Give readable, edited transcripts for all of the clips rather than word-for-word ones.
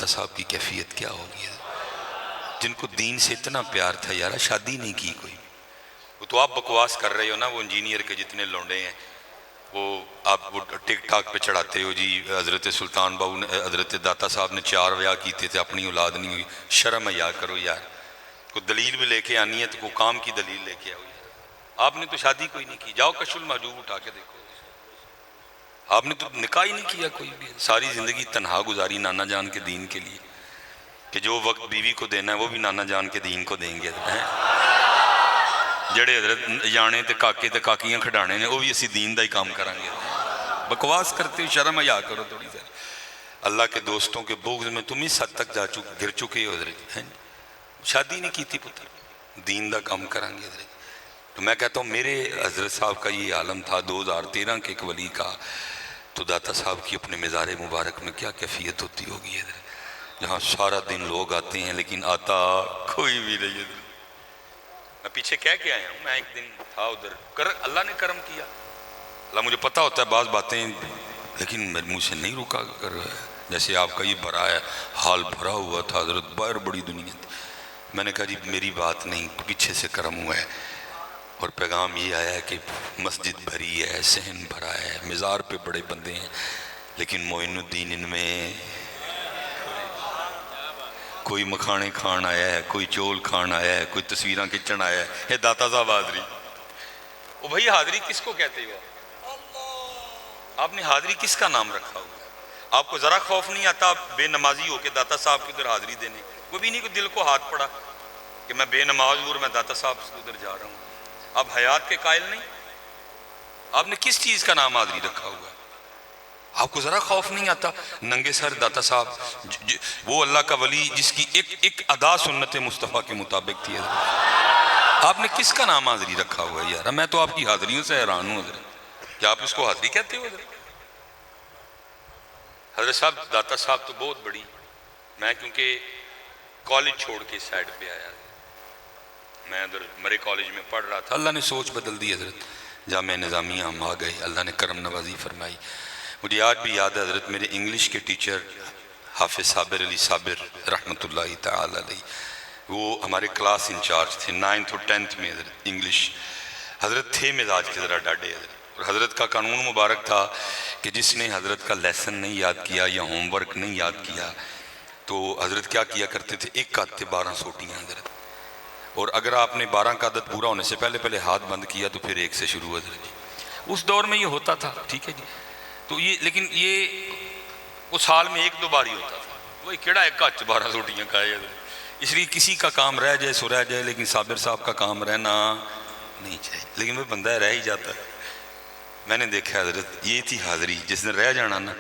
داتا صاحب کی کیفیت کیا ہوگی، جن کو دین سے اتنا پیار تھا یار، شادی نہیں کی کوئی. وہ تو آپ بکواس کر رہے ہو نا، وہ انجینئر کے جتنے لونڈے ہیں وہ آپ وہ ٹک ٹاک پہ چڑھاتے ہو جی حضرت سلطان باؤ نے، حضرت داتا صاحب نے 4 بیاہ کیتے تھے، اپنی اولاد نہیں ہوئی. شرم حیا کرو یار، کوئی دلیل بھی لے کے آنی ہے تو کوئی کام کی دلیل لے کے آؤ یار. آپ نے تو شادی کوئی نہیں کی، جاؤ کشف المحجوب اٹھا کے دیکھو. آپ نے تو نکاح ہی نہیں کیا کوئی بھی، ساری زندگی تنہا گزاری نانا جان کے دین کے لیے، کہ جو وقت بیوی کو دینا ہے وہ بھی نانا جان کے دین کو دیں گے. جڑے حضرت جانے تے کاکے تے کاکیاں کھڈانے نے وہ بھی اسی دین دا ہی کام کریں گے. بکواس کرتے ہو، شرم حیا کرو تھوڑی سی. اللہ کے دوستوں کے بغض میں تم اس حد تک گر چکے ہو حضرت. شادی نہیں کی تھی پتر، دین دا کام کریں گے حضرت. تو میں کہتا ہوں میرے حضرت صاحب کا یہ عالم تھا 2013 کے ایک ولی کا، تو داتا صاحب کی اپنے مزار مبارک میں کیا کیفیت ہوتی ہوگی حضرت، جہاں سارا دن لوگ آتے ہیں لیکن آتا کوئی بھی نہیں حضرت. میں پیچھے کہہ کے آیا ہوں، میں ایک دن تھا ادھر، اللہ نے کرم کیا. اللہ مجھے پتہ ہوتا ہے بعض باتیں لیکن میرے منہ سے نہیں رکا کر رہا ہے. جیسے آپ کا یہ بھرا ہے حال بھرا ہوا تھا حضرت، باہر بڑی دنیا تھی. میں نے کہا جی میری بات نہیں، پیچھے سے کرم ہوا ہے اور پیغام یہ آیا ہے کہ مسجد بھری ہے، صحن بھرا ہے، مزار پہ بڑے بندے ہیں، لیکن معین الدین ان میں کوئی مکھانے کھان آیا ہے، کوئی چول کھان آیا ہے، کوئی تصویراں کھچن آیا ہے. یہ داتا صاحب حاضری، وہ بھائی حاضری کس کو کہتے ہو؟ آپ نے حاضری کس کا نام رکھا ہوا ہے؟ آپ کو ذرا خوف نہیں آتا بے نمازی ہو کے داتا صاحب کی ادھر حاضری دینے؟ وہ بھی نہیں کوئی دل کو ہاتھ پڑا کہ میں بے نماز ہوں اور میں داتا صاحب سے ادھر جا رہا ہوں. آپ حیات کے قائل نہیں؟ آپ نے کس چیز کا نام حاضری رکھا ہوا ہے؟ آپ کو ذرا خوف نہیں آتا ننگے سر داتا صاحب، وہ اللہ کا ولی جس کی ایک ادا سنت مصطفیٰ کے مطابق تھی حضرت، آپ نے کس کا نام حاضری رکھا ہوا ہے یار؟ میں تو آپ کی حاضریوں سے حیران ہوں حضرت، کیا آپ اس کو حاضری کہتے ہو حضرت؟ حضرت صاحب داتا صاحب تو بہت بڑی. میں کیونکہ کالج چھوڑ کے سائڈ پہ آیا، میں ادھر مرے کالج میں پڑھ رہا تھا، اللہ نے سوچ بدل دی حضرت، جامعہ نظامیہ ہم آ گئے، اللہ نے کرم نوازی فرمائی. مجھے آج بھی یاد ہے حضرت میرے انگلش کے ٹیچر حافظ صابر علی صابر رحمۃ اللہ تعالی علیہ، وہ ہمارے کلاس انچارج تھے 9th اور 10th میں حضرت انگلش. حضرت تھے مزاج کے ذرا ڈاڈے حضرت، اور حضرت کا قانون مبارک تھا کہ جس نے حضرت کا لیسن نہیں یاد کیا یا ہوم ورک نہیں یاد کیا تو حضرت کیا کیا کرتے تھے، ایک کا 12 سوٹیاں حضرت، اور اگر آپ نے 12 کا عدد پورا ہونے سے پہلے ہاتھ بند کیا تو پھر 1 سے شروع حضرت جی. اس دور میں یہ ہوتا تھا، ٹھیک ہے جی. تو یہ لیکن یہ وہ سال میں 1-2 بار ہی ہوتا تھا، وہی کیڑا ایک کا 12 سوٹیاں کھائے حضرت. اس لیے کسی کا کام رہ جائے سو رہ جائے، لیکن صابر صاحب کا کام رہنا نہیں چاہیے، لیکن وہ بندہ رہ ہی جاتا ہے. میں نے دیکھا حضرت یہ تھی حاضری، جس نے رہ جانا نا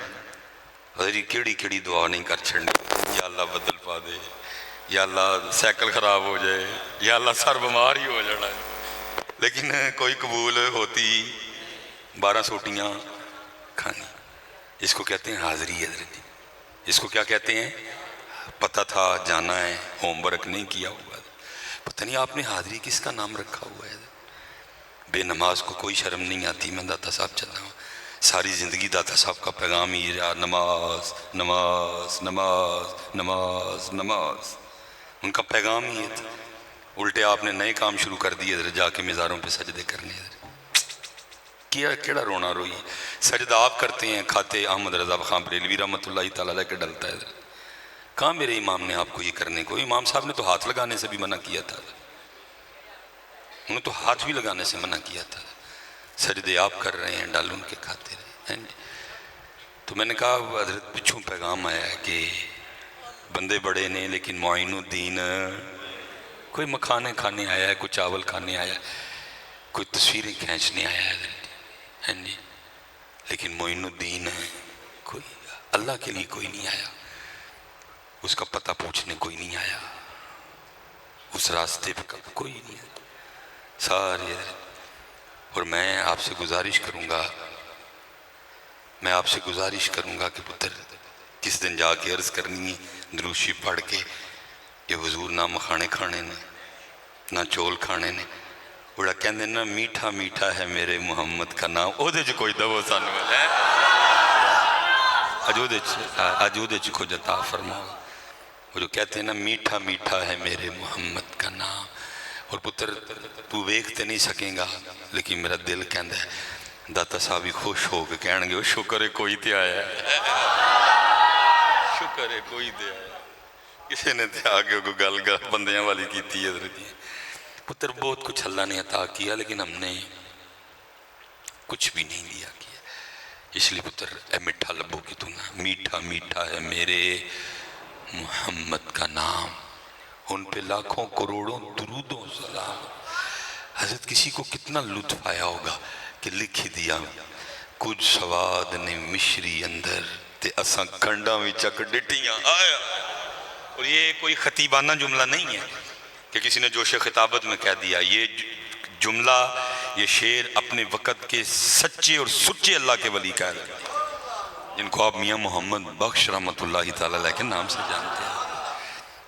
حضرت کیڑی دعا نہیں کر چھڑنی، یا اللہ بدل پا دے، یا اللہ سائیکل خراب ہو جائے، یا اللہ سر بیمار ہی ہو جانا ہے، لیکن کوئی قبول ہوتی 12 سوٹیاں کھانی. اس کو کہتے ہیں حاضری حضرت جی. اس کو کیا کہتے ہیں؟ پتہ تھا جانا ہے، ہوم ورک نہیں کیا ہوا، پتہ نہیں آپ نے حاضری کس کا نام رکھا ہوا ہے. بے نماز کو کوئی شرم نہیں آتی. میں داتا صاحب چل رہا ہوں، ساری زندگی داتا صاحب کا پیغام ہی رہا، نماز نماز نماز نماز نماز، ان کا پیغام ہی ہے. الٹے آپ نے نئے کام شروع کر دیے حضرت، جا کے مزاروں پہ سجدے کرنے حضرت. کیڑا رونا روئی، سجدہ آپ کرتے ہیں، کھاتے احمد رضا خان بریلوی رحمۃ اللہ تعالیٰ علیہ کے ڈلتا ہے حضرت. کہاں میرے امام نے آپ کو یہ کرنے کو، امام صاحب نے تو ہاتھ لگانے سے بھی منع کیا تھا، انہوں نے تو ہاتھ بھی لگانے سے منع کیا تھا. سجدے آپ کر رہے ہیں، ڈال ان کے کھاتے رہے ہیں. تو میں نے کہا حضرت پچھوں پیغام آیا ہے کہ بندے بڑے نے لیکن معین الدین، کوئی مکھانے کھانے آیا ہے، کوئی چاول کھانے آیا ہے، کوئی تصویریں کھینچنے آیا ہے جی، لیکن معین الدین کوئی اللہ کے لیے کوئی نہیں آیا، اس کا پتہ پوچھنے کوئی نہیں آیا، اس راستے پہ کوئی نہیں آیا سارے. اور میں آپ سے گزارش کروں گا کہ پتر کس دن جا کے عرض کرنی ہے درود شریف پڑھ کے کہ حضور نہ مکھانے کھانے نے نہ چول کھانے نے، بڑا کہندے نا میٹھا میٹھا ہے میرے محمد کا نام، او دے کوئی دو سانو ہے اج او دے کوئی عطا فرماؤ. وہ جو کہتے ہیں نا میٹھا میٹھا ہے میرے محمد کا نام، اور پتر تو ویکھ تے نہیں سکیں گا لیکن میرا دل کہندا ہے داتا صاحب بھی خوش ہو کے کہن گے شکر ہے کوئی تے آیا ہے، شکر ہے کوئی تے آیا ہے، کسی نے تے آگے کوئی گل بندیاں والی کیتی ہے حضرت جی۔ پتر بہت کچھ اللہ نے عطا کیا لیکن ہم نے کچھ بھی نہیں دیا کیا، اس لیے پتر اے میٹھا لبوں کی تو نا میٹھا میٹھا ہے میرے محمد کا نام، ان پہ لاکھوں کروڑوں درودوں سلام۔ حضرت کسی کو کتنا لطف آیا ہوگا کہ لکھ ہی دیا کچھ سواد نے مشری اندر تے اساں کھنڈا میں چک ڈٹیاں آیا، اور یہ کوئی خطیبانہ جملہ نہیں ہے کہ کسی نے جوش خطابت میں کہہ دیا، یہ جملہ یہ شعر اپنے وقت کے سچے اور سچے اللہ کے ولی کہہ رہے ہیں جن کو آپ میاں محمد بخش رحمۃ اللہ تعالیٰ علیہ کے نام سے جانتے ہیں۔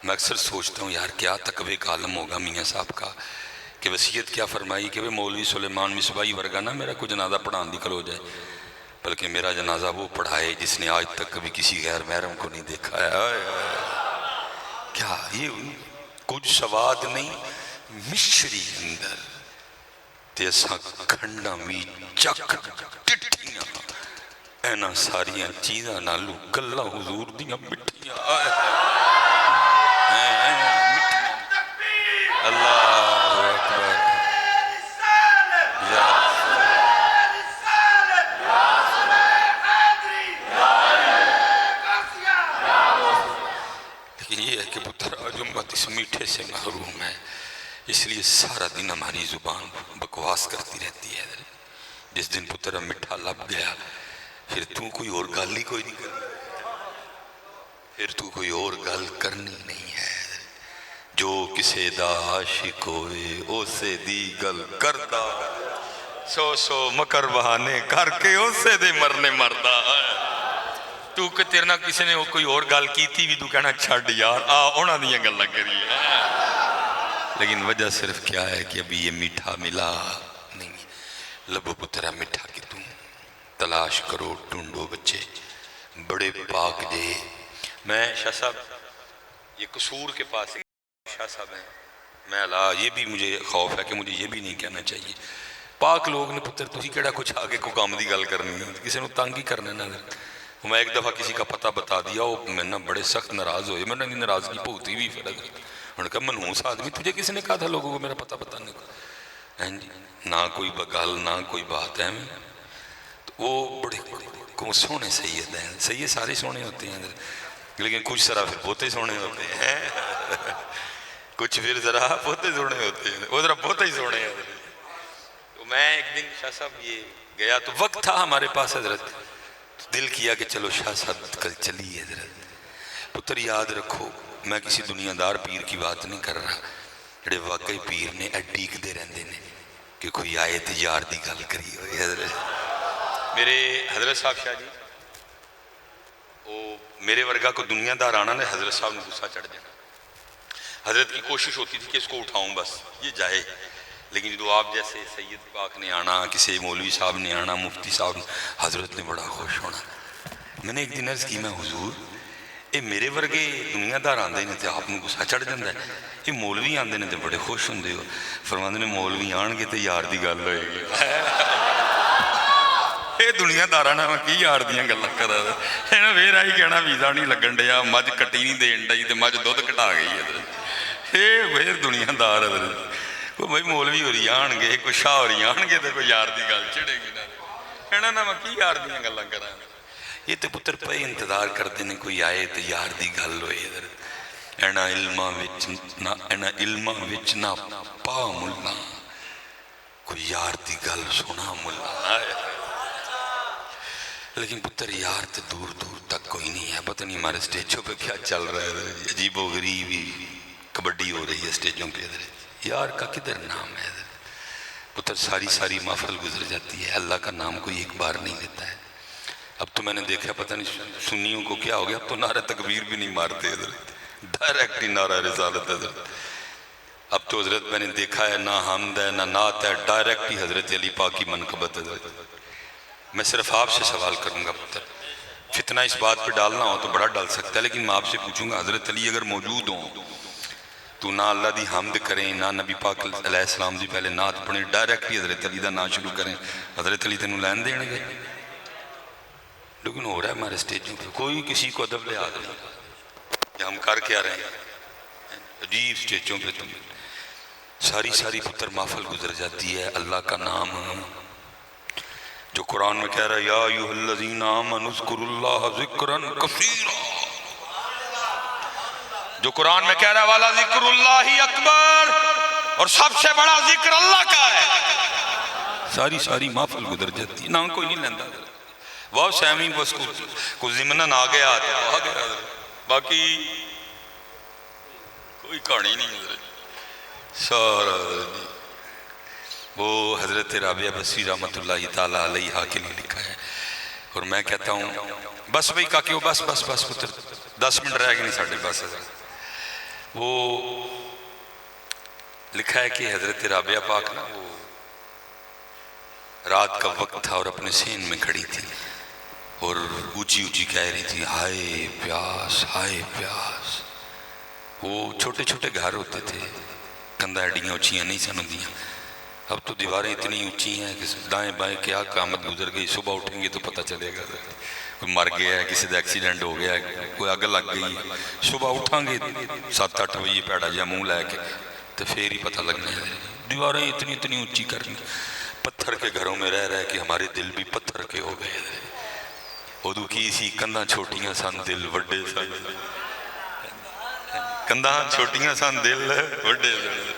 میں اکثر سوچتا ہوں یار کیا تقوی کا عالم ہوگا میاں صاحب کا کہ وصیت کیا فرمائی کہ مولوی سلیمان مصباحی ورگا نہ میرا کوئی جنازہ پڑھان دی کھلو جائے، بلکہ میرا جنازہ وہ پڑھائے جس نے آج تک کبھی کسی غیر محرم کو نہیں دیکھا ہے۔ آئے آئے کیا یہ کچھ سواد نہیں مشری اندر تے اساں کھنڈا می چک ٹٹیاں اینا ساریاں چیزاں نالو گلہ حضور دیاں مٹھیاں آئے اللہ اکبر یا لیکن یہ ہے کہ پتر آج امت اس میٹھے سے محروم ہے، اس لیے سارا دن ہماری زبان بکواس کرتی رہتی ہے۔ جس دن پتر مٹھا لب گیا پھر تو کوئی اور گل ہی کوئی نہیں کرنی، پھر تو کوئی اور گل کرنی نہیں ہے، جو کسے دا عاشق ہوئے اسے دی گل کردہ، سو سو مکر بہانے کر کے اسے دے مرنے مردہ۔ تو کہ تیرنا کسی نے کوئی اور گل کی تھی بھی تو کہنا چھڑ یار اونا دیاں گل لگ رہی ہے، لیکن وجہ صرف کیا ہے کہ ابھی یہ میٹھا ملا نہیں۔ لبو پترہ میٹھا کی تم تلاش کرو ڈھونڈو بچے بڑے پاک دے۔ میں شاہ صاحب یہ قصور کے پاس شاہ صاحب ہیں، میں اللہ یہ بھی مجھے خوف ہے کہ مجھے یہ بھی نہیں کہنا چاہیے، پاک لوگ نے پتر تھی کیڑا کچھ آگے کو کام دی گل کرنی ہے، کسی نے تنگ ہی کرنا نہ۔ میں ایک دفعہ کسی کا پتہ بتا دیا وہ میں نے بڑے سخت ناراض ہوئے، میں نے ناراضگی بھوتی بھی فرق، انہوں نے کہا منحوس آدمی تجھے کسی نے کہا تھا لوگوں کو میرا پتہ بتانے کو، نہ کوئی بغل نہ کوئی بات ہے۔ تو وہ بڑے سونے سید ہیں، سید سارے سونے ہوتے ہیں لیکن کچھ ذرا پھر بہتے سونے ہوتے ہیں، کچھ پھر ذرا بہتے سونے ہوتے ہیں، وہ ذرا بہتے ہی سونے ہیں۔ تو میں ایک دن شاہ صاحب یہ گیا تو وقت تھا ہمارے پاس حضرت، دل کیا کہ چلو شاہ صاحب کل چلیے حضرت۔ پتر یاد رکھو میں کسی دنیا دار پیر کی بات نہیں کر رہا، جڑے واقعی پیر نے اڈیک دے رہندے نے کہ کوئی آئے تو یار دی گل کری ہوئے۔ حضرت میرے حضرت صاحب شاہ جی وہ میرے ورگا کو دنیا دار آنا نے حضرت صاحب نے غصہ چڑھ جانا، حضرت کی کوشش ہوتی تھی کہ اس کو اٹھاؤں بس یہ جائے، لیکن جو آپ جیسے سید پاک نے آنا، کسی مولوی صاحب نے آنا، مفتی صاحب نے، حضرت نے بڑا خوش ہونا۔ میں نے ایک دن عرض کی میں حضور یہ میرے ورگے دنیا دار آندے نے تے آپ نے غصہ چڑھ جاندہ ہے، یہ مولوی آندے نے تے بڑے خوش ہوندے ہو۔ فرماندے نے مولوی آن گے تے یار دی گل ہوئے گی، یہ دنیا دارانا میں کی یار دیاں گلاں کرا دا، انہاں پھر آئی کہنا ویزا نہیں لگن ڈیا، مجھ کٹی نہیں دین ڈئی تے مجھ دودھ کٹا گئی حضرت، یہ پھر دنیا دار حضرت، کوئی بھائی مولوی ہو رہی آن گے کوئی شاہ ہو رہی آن گے تے کوئی یار دی گل چڑھے گی نہ، کہنا نہ میں کی یار دیاں گلاں کرا۔ یہ تے پتر پہ انتظار کرتے ہیں کوئی آئے تے یار دی گل ہوئے حضرت، اینا علمہ وچ نہ پا ملا کوئی یار دی گل سنا ملا، لیکن پتر یار تے دور دور تک کوئی نہیں ہے۔ پتہ نہیں ہمارے سٹیجوں پہ کیا چل رہا ہے، عجیب و غریب ہی کبڈی ہو رہی ہے سٹیجوں پہ حضرت، یار کا کدھر نام ہے حضرت۔ پتر ساری محفل گزر جاتی ہے، اللہ کا نام کوئی ایک بار نہیں لیتا ہے۔ اب تو میں نے دیکھا پتہ نہیں سنیوں کو کیا ہو گیا، اب تو نعرہ تکبیر بھی نہیں مارتے حضرت، ڈائریکٹ ہی نعرہ رسالت حضرت۔ اب تو حضرت میں نے دیکھا ہے نہ حمد ہے نہ نعت ہے، ڈائریکٹ ہی حضرت علی پاک کی منقبت حضرت۔ میں صرف آپ سے سوال کروں گا پتر، فتنہ اس بات پہ ڈالنا ہو تو بڑا ڈال سکتا ہے، لیکن میں آپ سے پوچھوں گا حضرت علی اگر موجود ہوں تو نہ اللہ دی حمد کریں نہ نبی پاک علیہ السلام دی پہلے نعت پڑھیں، ڈائریکٹلی حضرت علی دا نعت شروع کریں، حضرت علی تینوں لین دین گے؟ لیکن ہو رہا ہے ہمارے سٹیجوں پہ کوئی کسی کو ادب لحاظ نہیں، ہم کر کے آ رہے ہیں عجیب سٹیجوں پہ تم ساری پتر محفل گزر جاتی ہے اللہ کا نام جو قرآن میں کہہ رہا ہے یا ایھا الذین آمنوا اذکروا اللہ ذکرا کثیرا، جو قرآن میں کہہ رہا ہے والا ذکر اللہ اکبر، اور سب سے بڑا ذکر اللہ کا ہے، ساری محفل گزر جاتی ہے، نہ کوئی نہیں لیندہ وہ سیمی بس کو ضمنن آ گیا باقی کوئی کہانی نہیں حضرت سارا وہ حضرت رابعہ بصری رحمت اللہ تعالیٰ علیہ کے لیے لکھا ہے، اور میں کہتا ہوں بس بھئی کاکیو بس پتر 10 منٹ رہ گئے نہیں ساڑھے پاس حضرت، وہ لکھا ہے کہ حضرت رابعہ پاک نا وہ رات کا وقت تھا اور اپنے سین میں کھڑی تھی اور اونچی کہہ رہی تھی ہائے پیاس ہائے پیاس۔ وہ چھوٹے گھر ہوتے تھے، کندہ اڈیاں اونچیاں نہیں سن ہوندیاں، اب تو دیواریں اتنی اونچی ہیں کہ دائیں بائیں کیا قیامت گزر گئی، صبح اٹھیں گے تو پتہ چلے گا کوئی مر گیا ہے، کسی دا ایکسیڈنٹ ہو گیا ہے، کوئی اگ لگ گئی، صبح اٹھاں گے 7-8 بجے پیڑا جا منہ لے کے تو پھر ہی پتہ لگنا ہے۔ دیواریں اتنی اونچی کرنی، پتھر کے گھروں میں رہ کے ہمارے دل بھی پتھر کے ہو گئے، ادو کی سی کندھاں چھوٹیاں سن دل وڈے سن، کندھاں چھوٹیاں سن دل وڈے سن،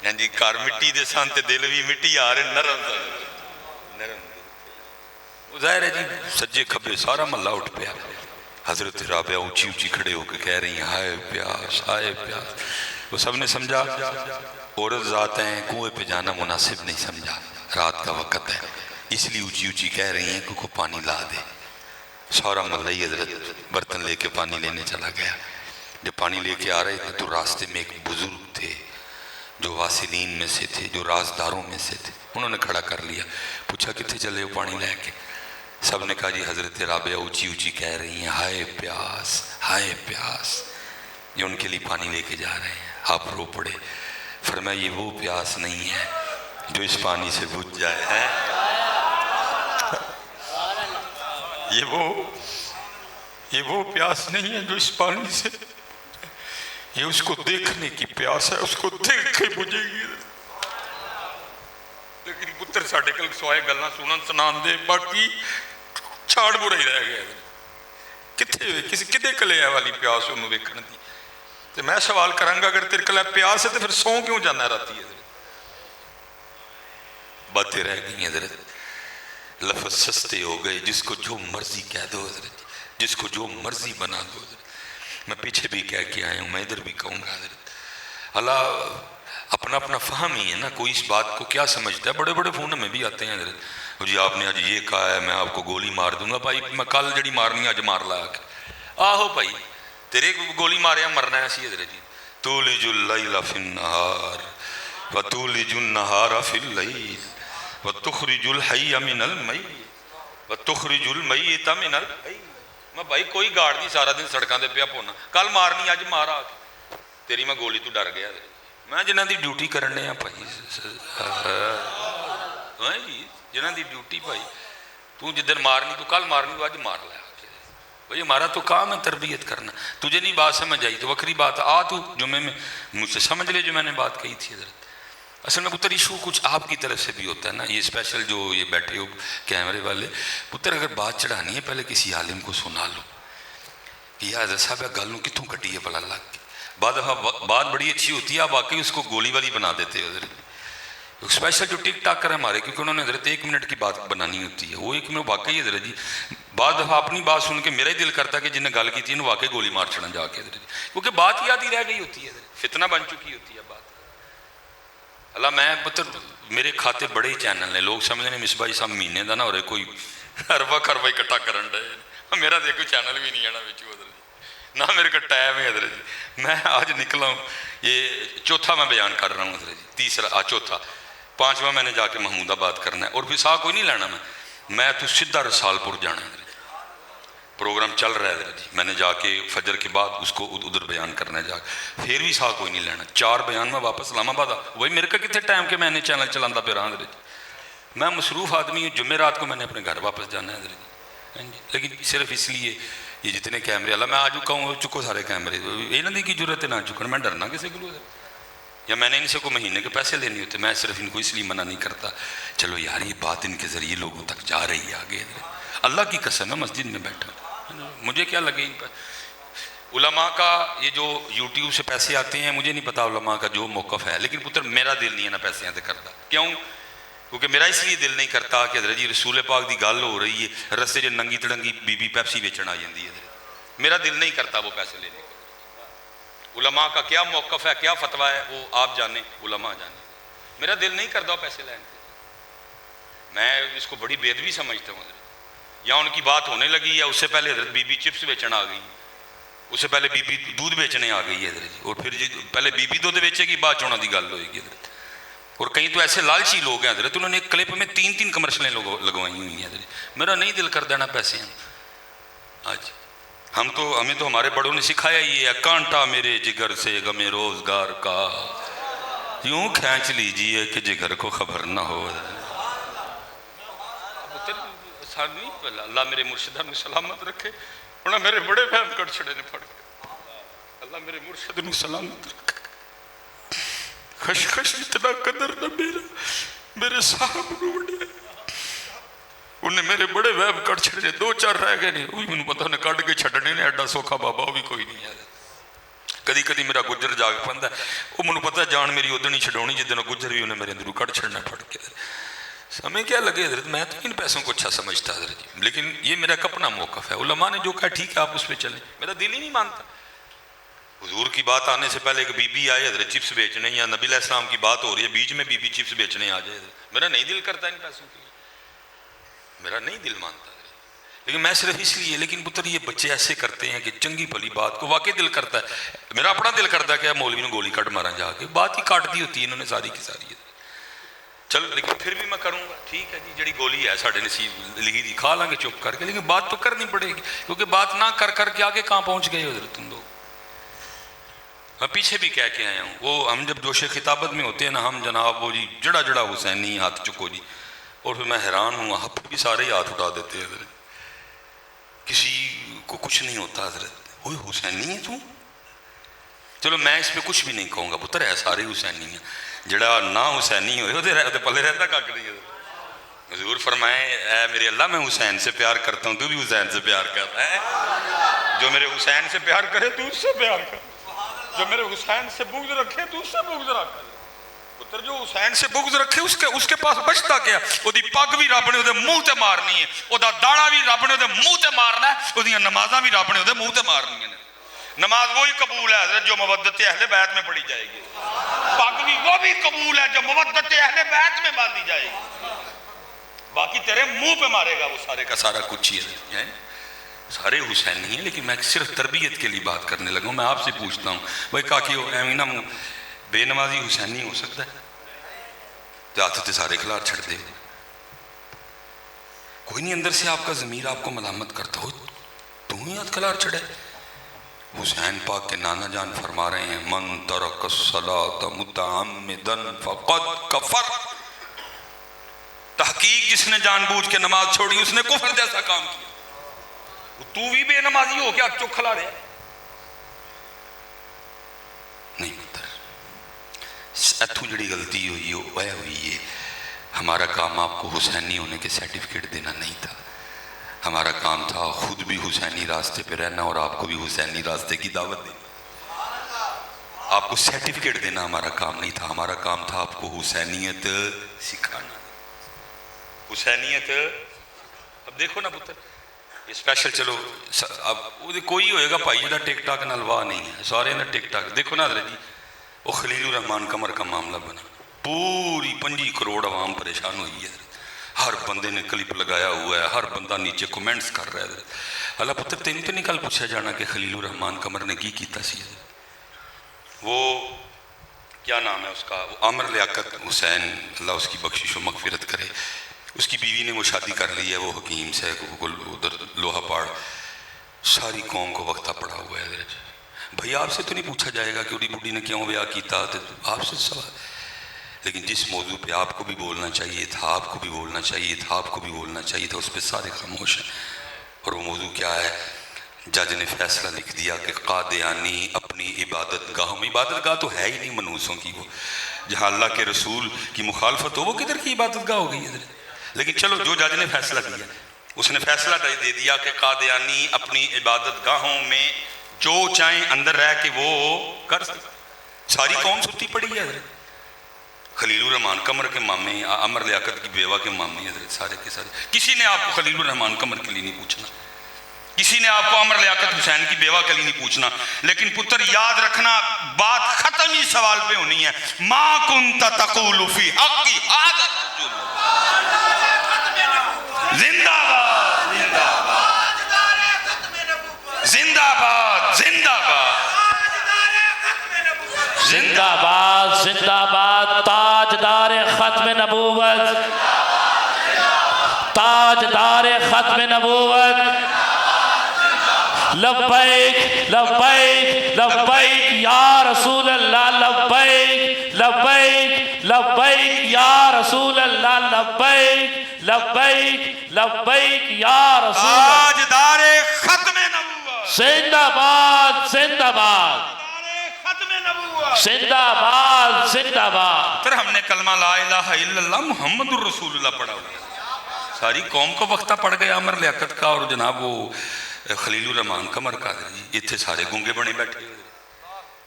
یعنی جی کار مٹی دے سن تے دل بھی مٹی آ رہے نرم سن، ظاہر ہے جی سجے کھبے سارا محلہ اٹھ پیا، حضرت رابعہ اونچی کھڑے ہو کے کہہ رہی ہیں ہائے پیاس ہائے پیاس۔ وہ سب نے سمجھا عورت ذات ہیں، کنویں پہ جانا مناسب نہیں سمجھا، رات کا وقت ہے، اس لیے اونچی کہہ رہی ہیں کہ کو پانی لا دے۔ سارا محلہ ہی حضرت برتن لے کے پانی لینے چلا گیا، جب پانی لے کے آ رہے تھے تو راستے میں ایک بزرگ تھے جو واصلین میں سے تھے، جو رازداروں میں سے تھے، انہوں نے کھڑا کر لیا، پوچھا کتنے چلے ہو پانی لے کے؟ سب نے کہا جی حضرت رابعہ اونچی کہہ رہی ہیں ہائے پیاس ہائے پیاس، یہ ان کے لیے پانی لے کے جا رہے ہیں۔ آپ رو پڑے، فرمایا یہ وہ پیاس نہیں ہے جو اس پانی سے بجھ جائے ہے، یہ وہ پیاس نہیں ہے جو اس پانی سے، یہ اس کو دیکھنے کی پیاس ہے، اس کو دیکھ کے بجھے گی۔ لیکن پتر ساڑھے کل سوائے گلنا سنن سنان دے باقی چھاڑ برا ہی رہ گیا، کسی کدے کلے ہے والی پیاس انہوں ویکھن دی۔ تو میں سوال کرانگا اگر تیرے کلے پیاس ہے تو پھر سو کیوں جانا راتی ہے؟ باتیں رہ گئی حضرت، لفظ سستے ہو گئے، جس کو جو مرضی کہہ دو حضرت، جس کو جو مرضی بنا دو حضرت۔ میں پیچھے بھی کہہ کے آیا ہوں، میں ادھر بھی کہوں گا حضرت، اللہ اپنا فہم ہی ہے نا، کوئی اس بات کو کیا سمجھتا ہے۔ بڑے فون میں بھی آتے ہیں حضرت، جی آپ نے آج یہ کہا ہے میں آپ کو گولی مار دوں گا، بھائی میں کل جڑی مارنی آج مار لایا کہ آہو بھائی تیرے کو گولی ماریا مرنا ہے سی حضرت جی۔ تولج اللیل فی النہار وتولج النہار فی اللیل وتخرج الحی من المیت وتخرج المیت من الحی۔ میں بھائی کوئی گاڑ نہیں سارا دن سڑکاں دے پیا پونا، کل مارنی آج مارا تیری میں گولی تو ڈر گیا، میں جنہاں دی ڈیوٹی کرنے ہیں بھائی، جنہاں دی ڈیوٹی بھائی، تو جدن مارنی تو کل مارنی تو آج مار لیا بھائی، ہمارا تو کام ہے تربیت کرنا۔ تجھے نہیں بات سمجھ آئی تو وکری بات آ، تو جمعے میں مجھ سے سمجھ لے جو میں نے بات کہی تھی حضرت۔ اصل میں پتر ایشو کچھ آپ کی طرف سے بھی ہوتا ہے نا، یہ اسپیشل جو یہ بیٹھے ہو کیمرے والے، پتر اگر بات چڑھانی ہے پہلے کسی عالم کو سنا لو کہ یا حضرت صاحب گل کتوں کٹی ہے بلا لگ کے، بعد بات بڑی اچھی ہوتی ہے، آپ واقعی اس کو گولی والی بنا دیتے ہو حضرت۔ اسپیشل جو ٹک ٹاک کر ہمارے، کیونکہ انہوں نے حضرت 1 منٹ کی بات بنانی ہوتی ہے، وہ 1 منٹ واقعی حضرت جی، بعض دفعہ اپنی بات سن کے میرا ہی دل کرتا ہے کہ جن نے گل کی تھی انہوں واقعی گولی مار چھڑا جا کے حضرت جی، کیونکہ بات یاد ہی رہ گئی ہوتی ہے، فتنہ بن چکی ہوتی ہے بات۔ اللہ میں پتر میرے کھاتے بڑے ہی چینل ہیں، لوگ سمجھنے ہیں مصباح صاحب مہینے دا نہ ہو رہے کوئی اربا خربا اکٹھا کرن ڈے، میرا دیکھو چینل بھی نہیں ہے نا بچو حضرت جی، نہ میرے کا ٹائم ہے حضرت جی۔ میں آج نکلا ہوں، یہ چوتھا میں بیان کر رہا ہوں حضرت جی، تیسرا چوتھا، 5واں میں نے جا کے محمود آباد کرنا ہے، اور بھی سا کوئی نہیں لینا، میں تو سدھا رسال پور جانا ہے، پروگرام چل رہا ہے حضرت جی، میں نے جا کے فجر کے بعد اس کو ادھر بیان کرنا ہے جا کے، پھر بھی سا کوئی نہیں لینا، 4 بیان میں واپس اسلام آباد وہی میرے کا کتنے ٹائم کے میں نے چینل چلانا پہ رہا حضرت جی، میں مصروف آدمی ہوں، جمعرات کو میں نے اپنے گھر واپس جانا ہے حضرت جی، لیکن صرف اس لیے یہ جتنے کیمرے اللہ میں آ چکا ہوں چکو سارے کیمرے، یہ نہ کی ضرورت ہے نہ چکن، میں ڈرنا کسی کو یا میں نے ان سے کوئی مہینے کے پیسے لینے ہوتے، میں صرف ان کو اس لیے منع نہیں کرتا، چلو یار یہ بات ان کے ذریعے لوگوں تک جا رہی ہے آگے، اللہ کی قسم ہے مسجد میں بیٹھا مجھے کیا لگے ان پر علماء کا یہ جو یوٹیوب سے پیسے آتے ہیں، مجھے نہیں پتا علماء کا جو موقف ہے، لیکن پتر میرا دل نہیں ہے نا پیسے سے کرتا، کیوں؟ کیونکہ میرا اس لیے دل نہیں کرتا کہ حضرت جی رسول پاک دی گل ہو رہی ہے، رستے جو ننگی تڑنگی بی بی پیپسی بیچن آ جاتی ہے، میرا دل نہیں کرتا وہ پیسے لینے کو۔ علماء کا کیا موقف ہے، کیا فتویٰ ہے، وہ آپ جانیں، علماء جانیں، میرا دل نہیں کرتا پیسے لینے کو، میں اس کو بڑی بے ادبی سمجھتا ہوں حضرت، یا ان کی بات ہونے لگی یا اس سے پہلے حضرت بی بی چپس بیچن آ گئی، اس سے پہلے بی بی دودھ بیچنے آ گئی ہے حضرت جی، اور پھر پہلے بی بی دودھ بیچے گی بعد چونا دی گل ہوئے گی حضرت، اور کہیں تو ایسے لالچی لوگ ہیں حضرت، انہوں نے ایک کلپ میں 3 کمرشلیں لگوائی ہوئی ہیں حضرت، میرا نہیں دل کر دینا پیسے ہیں آج، ہمیں تو ہمارے بڑوں نے سکھایا یہ ہے، کانٹا میرے جگر سے غم روزگار کا یوں کھینچ لیجئے کہ جگر کو خبر نہ ہو، اللہ میرے مرشدہ میں سلامت رکھے، انہوں نے میرے بڑے فہم کر چھڑے نے پڑھ کے، اللہ میرے مرشد میں سلامت رکھے، خش اتنا قدر نہ میرے صاحب روڑے، انہیں میرے بڑے ویب کٹ چھڑے، 2-4 رہ گئے نہیں، وہی میں پتہ انہیں کٹ کے چھڑنے نے ایڈا سوکھا بابا وہ بھی کوئی نہیں ہے، کدی میرا گجر جاگ پندہ ہے، وہ منہ پتہ جان میری ادھر نہیں چھڑونی جدنہ گجر بھی انہیں میرے اندروں کٹ چھڑنا پڑ کے، ہمیں کیا لگے حضرت، میں تو ان پیسوں کو اچھا سمجھتا حضرت جی، لیکن یہ میرا اپنا موقف ہے، علماء نے جو کہا ٹھیک ہے آپ اس پہ چلیں، میرا دل ہی نہیں مانتا، حضور کی بات آنے سے پہلے ایک بی بی آئے حضرت چپس بیچنے، یا نبی علیہ السلام کی بات ہو رہی ہے بیچ میں بی بی چپس بیچنے آ جائے، میرا نہیں دل کرتا ان پیسوں کے لیے، میرا نہیں دل مانتا، لیکن میں صرف اس لیے، لیکن پتر یہ بچے ایسے کرتے ہیں کہ چنگی بھلی بات کو واقعی دل کرتا ہے، میرا اپنا دل کرتا ہے کہ مولوی نے گولی کٹ مارا جا کے، بات ہی کاٹ دی ہوتی ہے انہوں نے ساری کی ساری، چلو لیکن پھر بھی میں کروں گا، ٹھیک ہے جی جڑی گولی ہے ساڑھے نصیب لگی دی کھا لیں گے چپ کر کے، لیکن بات تو کرنی پڑے گی، کیونکہ بات نہ کر کے آگے کہاں پہنچ گئے حضرت تم لوگ، میں پیچھے بھی کہہ کے آیا ہوں، وہ ہم جب جوش خطابت میں ہوتے ہیں نا، ہم جناب وہ جی جڑا حسینی ہاتھ چکو جی، اور پھر میں حیران ہوں، آپ بھی سارے ہی ہاتھ اٹھا دیتے ہیں حضرت، کسی کو کچھ نہیں ہوتا حضرت، وہ حسینی ہے تو، چلو میں اس پہ کچھ بھی نہیں کہوں گا، پتر ہے سارے حسینی ہیں، جڑا نہ حسینی ہوئے وہ پلے رہتا کاک نہیں ہے، حضور فرمائے اے میرے اللہ میں حسین سے پیار کرتا ہوں، تو بھی حسین سے پیار کرتا ہے، جو میرے حسین سے پیار کرے تو اس سے پیار کر، جو میرے حسین سے بغض رکھے تو اس سے بغض رکھ، پتر جو حسین سے بغض رکھے اس کے پاس بچتا کیا، وہ دی پگ بھی رب نے وہ دے منہ تے مارنی ہے، وہ دا داڑا بھی رب نے وہ دے منہ تے مارنا ہے، وہ دی نمازاں بھی رب نے وہ دے منہ تے مارنی ہے، نماز وہی قبول ہے حضرت جو مودت اہل بیت میں پڑھی جائے گی، پگ بھی وہ بھی قبول ہے جو مودت اہل بیت میں باندھی جائے گی، باقی تیرے منہ پہ مارے گا وہ سارے کا سارا کچھ ہی ہے، سارے حسینی ہیں، لیکن میں صرف تربیت کے لیے بات کرنے لگا ہوں، میں آپ سے پوچھتا ہوں بھائی کاکی ایمینہ بے نمازی حسینی ہو سکتا ہے؟ جاتے تھے سارے کھلار چھڑ دے، کوئی نہیں اندر سے آپ کا ضمیر آپ کو ملامت کرتا ہو، تم ہی آج کھلار چھڑے، حسین پاک کے نانا جان فرما رہے ہیں من ترک الصلاۃ متعمدا فقد کفر، تحقیق جس نے جان بوجھ کے نماز چھوڑی اس نے کفر جیسا کام کیا، تو بھی بے نمازی ہو کیا چک کھلا رہے نہیں پتر، اتھو جڑی غلطی ہوئی وہ ہوئی ہے، ہمارا کام آپ کو حسینی ہونے کے سرٹیفکیٹ دینا نہیں تھا، ہمارا کام تھا خود بھی حسینی راستے پہ رہنا اور آپ کو بھی حسینی راستے کی دعوت دینا، آپ کو سرٹیفکیٹ دینا ہمارا کام نہیں تھا، ہمارا کام تھا آپ کو حسینیت سکھانا، حسینیت، اب دیکھو نا پتر اسپیشل، چلو اب کوئی ہوئے گا بھائی جڑا ٹک ٹاک نال واہ نہیں ہے، سارے نے ٹک ٹاک، دیکھو نا حضرت جی وہ خلیل الرحمان قمر کا معاملہ بنا، پوری 5 کروڑ عوام پریشان ہوئی ہے، ہر بندے نے کلپ لگایا ہوا ہے، ہر بندہ نیچے کومنٹس کر رہا ہے، اللہ پتر تین تو نہیں کل پوچھا جانا کہ خلیل الرحمان قمر نے کی کیتا سی، وہ کیا نام ہے اس کا، وہ عامر لیاقت حسین، اللہ اس کی بخشش و مغفرت کرے، اس کی بیوی نے وہ شادی کر لی ہے وہ حکیم سے ادھر لوہا پاڑ، ساری قوم کو وقتہ پڑا ہوا ہے حضرت بھائی آپ سے تو نہیں پوچھا جائے گا کہ اڑی بڑھی نے کیوں بیاہ کیتا، آپ سے سوال، لیکن جس موضوع پہ آپ کو بھی بولنا چاہیے تھا، آپ کو بھی بولنا چاہیے تھا، آپ کو بھی بولنا چاہیے تھا، اس پہ سارے خاموش ہیں۔ اور وہ موضوع کیا ہے؟ جج نے فیصلہ لکھ دیا کہ قادیانی اپنی عبادت گاہوں میں، عبادت گاہ تو ہے ہی نہیں منحوسوں کی، وہ جہاں اللہ کے رسول کی مخالفت ہو وہ کدھر کی عبادت گاہ ہو گئی ہے؟ لیکن چلو جو جج نے فیصلہ دیا، اس نے فیصلہ دے دیا کہ قادیانی اپنی عبادت گاہوں میں جو چاہیں اندر رہ کے وہ کر سکتے۔ ساری قوم ستی پڑی ہے حضرت، خلیل الرحمان قمر کے مامے، عمر لیاقت کی بیوہ کے مامے حضرت، سارے کے سارے۔ کسی نے آپ کو خلیل الرحمان قمر کے لیے نہیں پوچھنا، کسی نے آپ کو عمر لیاقت حسین کی بیوہ کے لیے نہیں پوچھنا، لیکن پتر یاد رکھنا بات ختم ہی سوال پہ ہونی ہے، ما کنت تقول فی حقی ھذا الرجل۔ زندہ باد زندہ باد زندہ باد زندہ باد زندہ باد، تاجدار ختم نبوت، تاجدار ختم نبوت، لبیک لبیک لبیک یا رسول اللہ، لبیک لبیک لبیک یا رسول اللہ، لبیک لبیک لبیک یا رسول اللہ، تاجدار ختم نبوت، زندہ باد زندہ باد، زندہ باد زندہ باد۔ پھر ہم نے کلمہ لا الہ الا اللہ محمد الرسول اللہ پڑھا ہوا، ساری قوم کو وقتہ پڑ گیا عمر لیاقت کا اور جناب وہ خلیل الرحمان قمر کا، یہ تھے سارے گونگے بنے بیٹھے،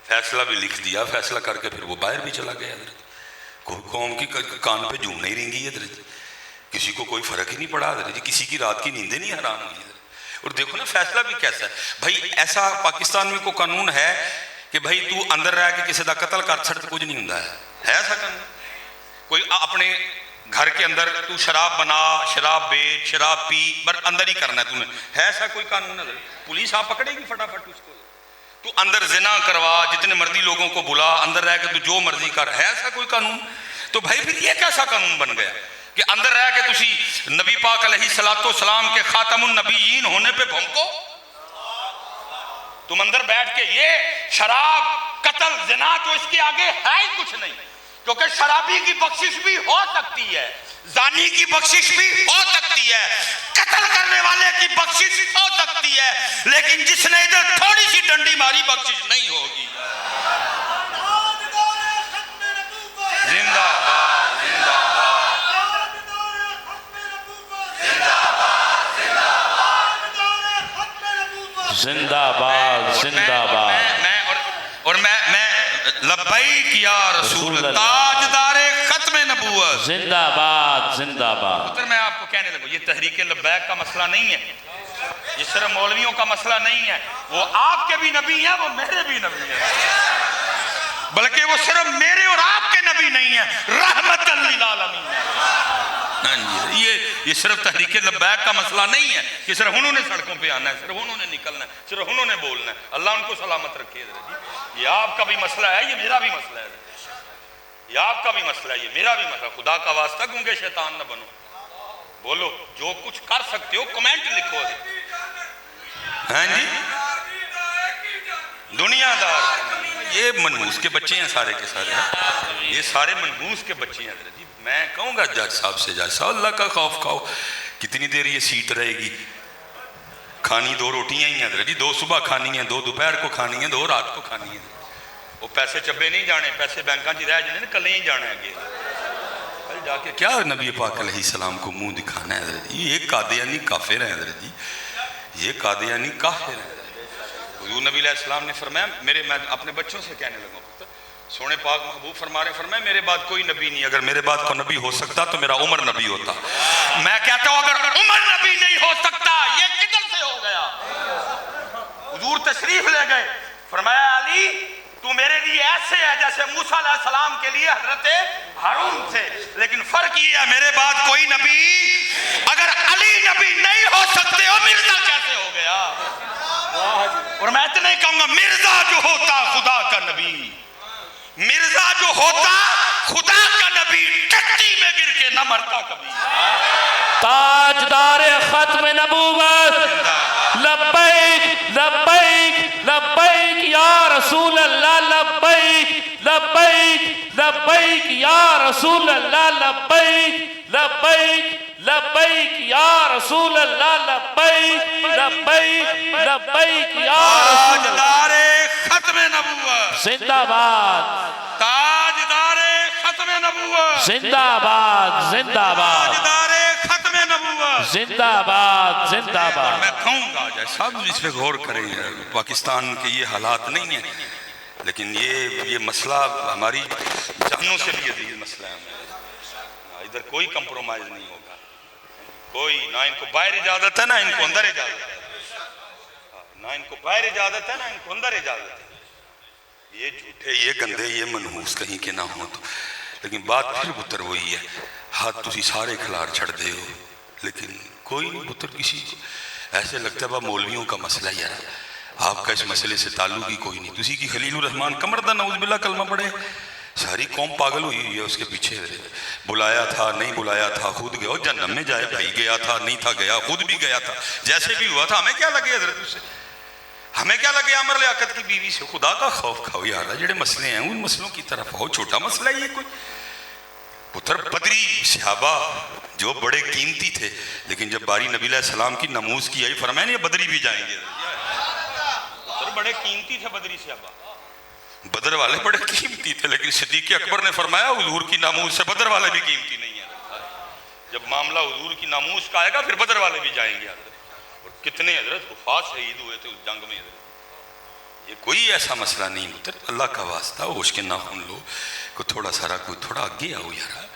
فیصلہ بھی لکھ دیا، فیصلہ کر کے پھر وہ باہر بھی چلا گیا حضرت۔ کوئی قوم کی کان پہ جوں نہیں رینگی حضرت، کسی کو کوئی فرق ہی نہیں پڑا حضرت، کسی کی رات کی نیندیں نہیں حرام ہوئی حضرت۔ اور دیکھو نا فیصلہ بھی کیسا ہے بھائی، ایسا پاکستان میں کوئی قانون ہے کہ بھائی تو اندر رہ کے کسی دا قتل کر چھڑ تو کچھ نہیں ہوں ہے ایسا قانون؟ کوئی اپنے گھر کے اندر تو شراب بنا، شراب بیچ، شراب پی، بس اندر ہی کرنا ہے تمہیں، ہے ایسا کوئی قانون؟ ہے پولیس آپ پکڑے گی فٹافٹ اس کو؟ تو اندر زنا کروا، جتنے مرضی لوگوں کو بلا، اندر رہ کے تو جو مرضی کر، ہے ایسا کوئی قانون؟ تو بھائی پھر یہ کیسا قانون بن گیا کہ اندر رہ کے تسی نبی پاک علیہ السلام کے خاتم النبیین ہونے پہ بھونکو؟ تم اندر بیٹھ کے یہ شراب، قتل، زنا تو اس کے آگے ہے ہی کچھ نہیں، کیونکہ شرابی کی بخشش بھی ہو سکتی ہے، زانی کی بخشش بھی ہو سکتی ہے، قتل کرنے والے کی بخشش ہو سکتی ہے، لیکن جس نے ادھر تھوڑی سی ڈنڈی ماری بخشش نہیں ہوگی۔ زندہ باد زندہ باد زندہ باد زندہ باد۔ اور میں لبیک یا رسول اللہ، تاجدار ختم نبوت، زندہ باد زندہ باد۔ پھر میں آپ کو کہنے لگوں یہ تحریک لبیک کا مسئلہ نہیں ہے، یہ صرف مولویوں کا مسئلہ نہیں ہے، وہ آپ کے بھی نبی ہیں، وہ میرے بھی نبی ہیں، بلکہ وہ صرف میرے اور آپ کے نبی نہیں ہیں، رحمت للعالمین ہیں۔ یہ صرف تحریک لبیک کا مسئلہ نہیں ہے کہ صرف انہوں نے سڑکوں پہ آنا ہے، صرف انہوں نے نکلنا ہے، صرف انہوں نے بولنا ہے، اللہ ان کو سلامت رکھے۔ یہ آپ کا بھی مسئلہ ہے، یہ میرا بھی مسئلہ ہے، یہ آپ کا بھی مسئلہ ہے، یہ میرا بھی مسئلہ۔ خدا کا واسطہ گونگے شیطان نہ بنو، بولو جو کچھ کر سکتے ہو کمنٹ لکھو۔ ہاں جی، دنیا دار، یہ منحوس کے بچے ہیں سارے کے سارے، یہ سارے منحوس کے بچے ہیں حضرت جی۔ میں کہوں گا جج صاحب سے، جج صاحب اللہ کا خوف کھاؤ، کتنی دیر یہ سیٹ رہے گی؟ کھانی دو روٹیاں ہی ہیں حضرت جی، 2 صبح کھانی ہیں، 2 دوپہر کو کھانی ہیں، 2 رات کو کھانی ہیں۔ وہ پیسے چبے نہیں جانے، پیسے بینکاں چ رہ جانے، کل ہی جانا ہے، کل جا کے کیا نبی پاک علیہ السلام کو منہ دکھانا ہے حضرت جی؟ یہ قادیانی کافر ہیں حضرت جی، یہ قادیانی کافر ہیں۔ حضور نبی علیہ السلام نے فرمایا، میں اپنے بچوں سے کہنے لگا، سونے پاک محبوب فرمایا میرے بعد کوئی نبی نہیں، اگر میرے بعد کوئی نبی ہو سکتا تو میرا عمر نبی ہوتا۔ میں کہتا ہوں اگر عمر نبی نہیں ہو سکتا، یہ کدھر سے ہو گیا؟ حضور تشریف لے گئے، فرمایا علی تو میرے لیے ایسے ہے جیسے موسیٰ علیہ السلام کے لیے حضرت ہارون تھے، لیکن فرق یہ ہے میرے بعد کوئی نبی، اگر علی نبی نہیں ہو سکتے ہو مرزا کیسے ہو گیا؟ اور میں اتنا ہی کہوں گا مرزا جو ہوتا خدا کا نبی، مرزا جو ہوتا خدا کا نبی ٹٹی میں گر کے نہ مرتا کبھی۔ تاجدار ختم نبوت، لبیک لبیک یا رسول اللہ لبیک لبیک لبیک یا رسول اللہ لبیک لبیک لبیک یا رسول اللہ تاجدار ختم نبوت زندہ باد تاجدار ختم نبوت زندہ باد زندہ باد تاجدار ختم نبوت زندہ باد زندہ باد میں کہوں گا جائے صاحب اس پہ غور کریں پاکستان کے یہ حالات نہیں ہیں لیکن یہ مسئلہ ہماری جانوں سے بھی عزیز مسئلہ ہے ادھر کوئی کمپرومائز نہیں ہوگا کوئی نہ ان کو باہر اجازت ہے نہ ان کو اندر اجازت ہے نہ ان کو باہر اجازت ہے نہ ان کو اندر اجازت ہے یہ جھوٹے یہ گندے یہ منحوس کہیں کے نہ ہوں تو لیکن بات پھر پتر وہی ہے ہاتھ تسی سارے کھلار چھڑ دے ہو لیکن کوئی نہیں پتر کسی کو ایسے لگتا ہے مولویوں کا مسئلہ ہی ہے آپ کا اس مسئلے سے تعلق ہی کوئی نہیں تسی کی خلیل الرحمن کمردہ نعوذ باللہ کلمہ پڑھے ساری قوم پاگل ہوئی ہے اس کے پیچھے بلایا تھا نہیں بلایا تھا خود گیا جنم میں جائے بھائی گیا تھا نہیں تھا گیا خود بھی گیا تھا جیسے بھی ہوا تھا ہمیں کیا لگے حضرت اس سے ہمیں کیا لگے عمر لیاقت کی بیوی سے خدا کا خوف کھاؤ یار جڑے مسئلے ہیں ان مسئلوں کی طرف ہو چھوٹا مسئلہ ہی ہے کوئی پتر بدری صحابہ جو بڑے قیمتی تھے لیکن جب باری نبی علیہ السلام کی نموز کی آئی فرمایا نہیں بدری بھی جائیں گے پتر بڑے قیمتی تھے بدری صحابہ بدر والے بڑے قیمتی تھے لیکن صدیق اکبر نے فرمایا حضور کی ناموس سے بدر والے بھی قیمتی نہیں ہیں جب معاملہ حضور کی ناموس کا آئے گا پھر بدر والے بھی جائیں گے حضرت اور کتنے حضرت حفاظ شہید ہوئے تھے اس جنگ میں حضرت یہ کوئی ایسا مسئلہ نہیں پتر اللہ کا واسطہ ہوش کے ناخن لو کوئی تھوڑا سارا کوئی تھوڑا آگے آؤ یار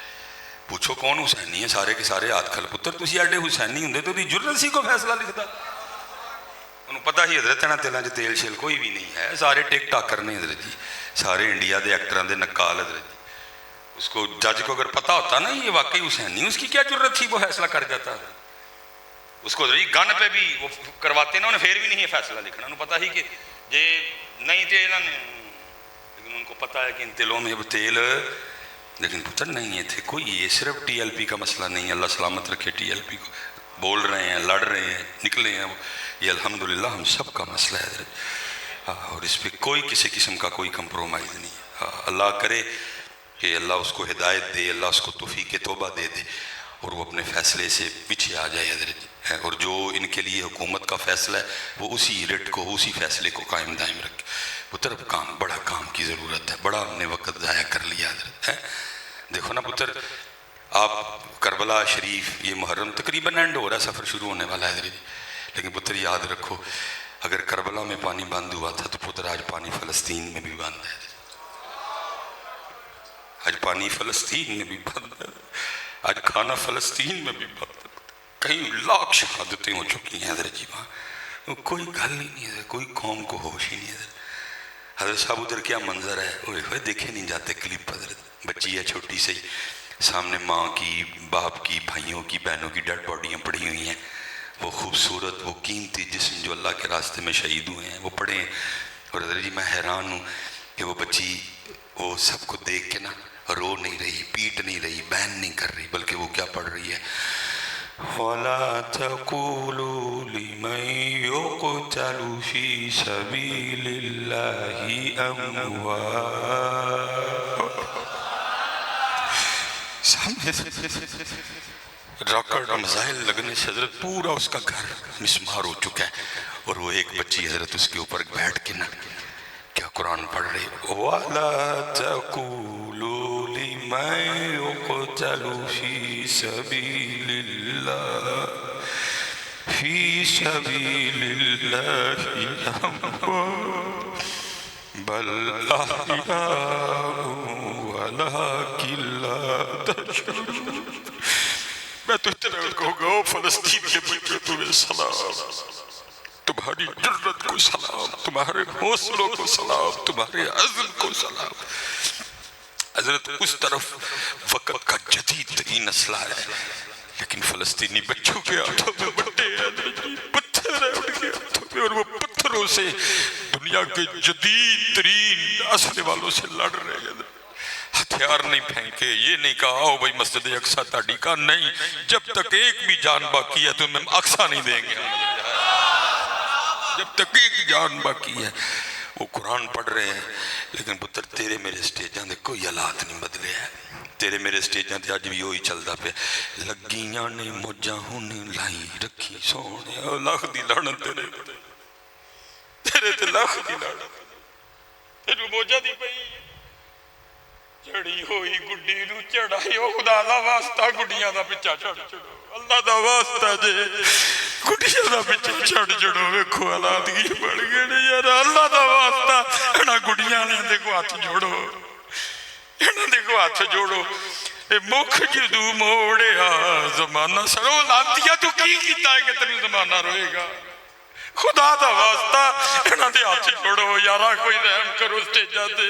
پوچھو کون حسینی ہے سارے کے سارے ہاتھ کھل پتر تسی آڈے حسینی ہوں تو جرت سی کو فیصلہ لکھتا انہوں پتہ ہی حضرت ہے نا تیلان جو تیل شیل کوئی بھی نہیں ہے سارے ٹیک ٹاک کرنے حضرت جی سارے انڈیا دے ایکٹران دے نکال حضرت جی اس کو جج کو اگر پتہ ہوتا نا یہ واقعی حسینی اس کی کیا ضرورت تھی وہ فیصلہ کر جاتا اس کو حضرت گن پہ بھی وہ کرواتے نا انہیں پھر بھی نہیں ہے فیصلہ لکھنا انہوں پتہ ہی کہ یہ نہیں تیل لیکن ان کو پتہ ہے کہ ان تیلوں میں وہ تیل لیکن پتر نہیں ہے تھے کوئی یہ صرف ٹی ایل پی کا مسئلہ نہیں ہے اللہ سلامت رکھے ٹی ایل پی کو بول رہے ہیں لڑ رہے ہیں نکلے ہیں یہ الحمدللہ ہم سب کا مسئلہ ہے حضرت اور اس پہ کوئی کسی قسم کا کوئی کمپرومائز نہیں ہے اللہ کرے کہ اللہ اس کو ہدایت دے اللہ اس کو توفیق توبہ دے دے اور وہ اپنے فیصلے سے پیچھے آ جائے حضرت اور جو ان کے لیے حکومت کا فیصلہ ہے وہ اسی رٹ کو اسی فیصلے کو قائم دائم رکھے پتر کام بڑا کام کی ضرورت ہے بڑا ہم نے وقت ضائع کر لیا حضرت ہے دیکھو نا پتر آپ کربلا شریف یہ محرم تقریباً اینڈ ہو رہا ہے سفر شروع ہونے والا ہے حضرت لیکن پتر یاد رکھو اگر کربلا میں پانی بند ہوا تھا تو پتر آج پانی فلسطین میں بھی بند ہے آج پانی فلسطین میں بھی بند ہے آج کھانا فلسطین میں بھی بند ہے کئی لاکھ شہادتیں ہو چکی ہیں حضرت جی وہاں کوئی گل ہی نہیں ہے کوئی قوم کو ہوش ہی نہیں ہے حضرت صاحب ادھر کیا منظر ہے اوہ دیکھے نہیں جاتے کلپ حضرت بچی ہے چھوٹی سی سامنے ماں کی باپ کی بھائیوں کی بہنوں کی ڈیڈ باڈیاں پڑی ہوئی ہیں وہ خوبصورت وہ قیمتی جسم جو اللہ کے راستے میں شہید ہوئے ہیں وہ پڑے ہیں اور حضرت جی میں حیران ہوں کہ وہ بچی وہ سب کو دیکھ کے نا رو نہیں رہی پیٹ نہیں رہی بین نہیں کر رہی بلکہ وہ کیا پڑھ رہی ہے وَلَا تَقُولُوا لِمَنْ يُقْتَلُ فِي سَبِيلِ اللَّهِ أَمْوَاتٌ سامنے راکٹ مزائل لگنے سے حضرت پورا اس کا گھر مسمار ہو چکا ہے اور وہ ایک بچی حضرت اس کے اوپر بیٹھ کے نا کیا قرآن پڑھ رہی وَلَا تَقُولُوا لِمَنْ يُقْتَلُ فِي سَبِيلِ اللَّهِ أَمْوَاتٌ بَلْ أَحْيَاءٌ وَلَكِنْ لَا تَشْعُرُونَ میں تو اتنا کہوں گا فلسطین کے بچوں تمہیں سلام تمہاری جرت کو سلام تمہارے حوصلوں کو سلام تمہارے عزم کو سلام حضرت اس طرف وقت کا جدید ترین اسلحہ ہے لیکن فلسطینی بچوں کے ہاتھوں میں بٹے ہیں پتھر ہیں ان کے ہاتھوں میں اور وہ پتھروں سے دنیا کے جدید ترین اسلحے والوں سے لڑ رہے ہیں ہتھیار نہیں پھینکے یہ نہیں کہا آؤ بھائی مسجد اقصی تاڑی کا نہیں جب تک ایک بھی جان باقی ہے تو ہم اقصی نہیں دیں گے جب تک ایک جان باقی ہے وہ قرآن پڑھ رہے ہیں لیکن پتر تیرے میرے سٹیجاں دے کوئی حالات نہیں بدلے ہیں، تیرے میرے سٹیجاں تے اج بھی وہی چلدا پیا، لگیاں نے موجاں ہن لائی رکھی سونے، او لاکھ دی لعنت تیرے تے لاکھ دی لعنت، تینوں موجاں دی پئی چڑی ہوئی گڈی نو چڑھائی، او خدا دا واسطہ گڈیاں دا پیچھا چھڑ چھڑو، اللہ دا واسطہ جے گڈیاں دا پیچھا چھڑ چھڑو، ویکھو حالات کی بڑھ گئے نے یار، اللہ دا واسطہ انہاں گڈیاں نے دیکھو ہاتھ جوڑو، انہاں دیکھو ہاتھ جوڑو، اے مکھ جدو موڑیا زمانہ سرو لانتیا تو کی کیتا ہے کہ تینوں زمانہ روئے گا، خدا دا واسطہ انہاں دے ہاتھ جوڑو یارا، کوئی رحم کرو سٹیجاں تے،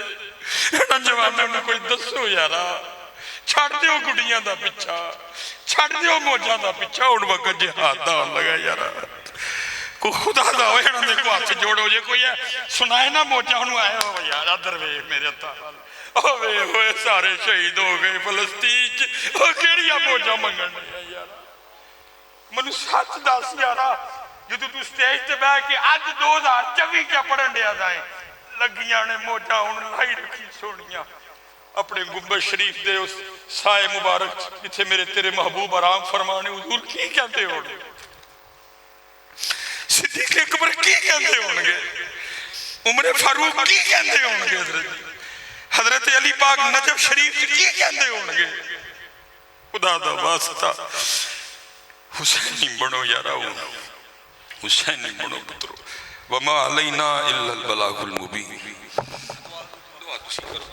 انہاں جواناں نوں کوئی دسو یارا، چھڑ دیو گڈیاں دا پیچھا، چھڑ دیو موجاں دا پیچھا، ہن وقت جہاد دا ہون لگا یارا، کو خدا دا ہوئے انہاں دے کو ہاتھ جوڑو، جے کوئی سنائے نا موجاں نوں آئے ہو یار ادھر ویکھ میرے تال، اوے ہوئے سارے شہید ہو گئے فلسطین چ، او کیڑیاں موجاں منگن ڈے یار، منوں سچ دس یارا، جدو تو سٹیج تے بیٹھ کے اج 2024 کیا پڑھن ڈیا جائیں، لگیاں نے موجاں ہن لائی رکھی سونیاں، اپنے گنبد شریف دے اس سائے مبارک جتھے میرے تیرے محبوب آرام فرمانے، حضور کی کہتے ہوں گے، صدیق اکبر کی کہتے ہوں گے، عمر فاروق کی کہتے ہوں گے، حضرت علی پاک نجف شریف کی کہتے ہوں گے، خدا دا واسطہ حسینی بنو یارا، حسینی بنو پترو، وما علینا الا البلاغ المبین، دعا تسی کرو